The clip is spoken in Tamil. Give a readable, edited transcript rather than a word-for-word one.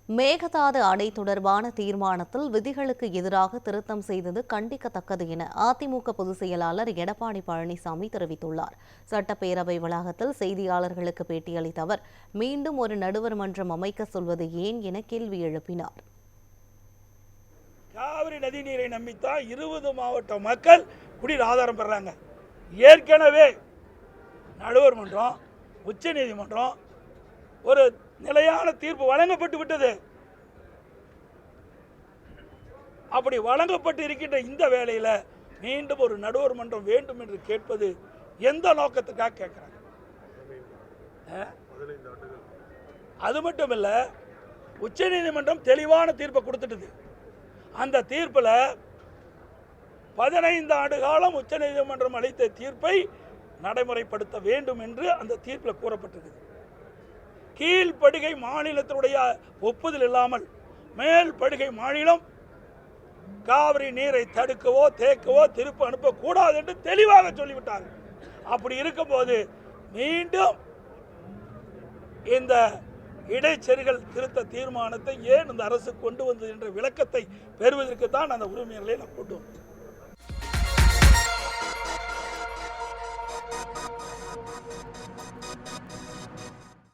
மேகதாது அணை தொடர்பான தீர்மானத்தில் விதிகளுக்கு எதிராக திருத்தம் செய்தது கண்டிக்கத்தக்கது என அதிமுக பொதுச் செயலாளர் எடப்பாடி பழனிசாமி தெரிவித்துள்ளார். சட்டப்பேரவை வளாகத்தில் செய்தியாளர்களுக்கு பேட்டியளித்த அவர் மீண்டும் ஒரு நடுவர் மன்றம் அமைக்க சொல்வது ஏன் என கேள்வி எழுப்பினார். காவிரி நதிநீரை நம்பித்தான் 20 மாவட்ட மக்கள் குடிநீர் ஆதாரம் பெறாங்க. ஏற்கனவே நடுவர் மன்றம், உச்ச நீதிமன்றம் ஒரு நிலையான தீர்ப்பு வழங்கப்பட்டு விட்டது. அப்படி வழங்கப்பட்டு இருக்கின்ற இந்த வேளையில் மீண்டும் ஒரு நடுவர் மன்றம் வேண்டும் என்று கேட்பது எந்த நோக்கத்துக்காக கேட்கிறாங்க? அது மட்டுமல்ல, உச்ச நீதிமன்றம் தெளிவான தீர்ப்பை கொடுத்துட்டது. அந்த தீர்ப்பில் 15 ஆண்டு காலம் உச்ச நீதிமன்றம் அளித்த தீர்ப்பை நடைமுறைப்படுத்த வேண்டும் என்று அந்த தீர்ப்பில் கூறப்பட்டது. கீழ்படுகை மாநிலத்தினுடைய ஒப்புதல் இல்லாமல் மேல் படுகை மாநிலம் காவிரி நீரை தடுக்கவோ தேக்கவோ திருப்பி அனுப்பக்கூடாது என்று தெளிவாக சொல்லிவிட்டார். அப்படி இருக்கும்போது மீண்டும் இந்த இடைச்செருகல் திருத்த தீர்மானத்தை ஏன் இந்த அரசு கொண்டு வந்தது என்ற விளக்கத்தை பெறுவதற்கு தான் அந்த உரிமையாளர்களை நாம் கூட்டுவோம்.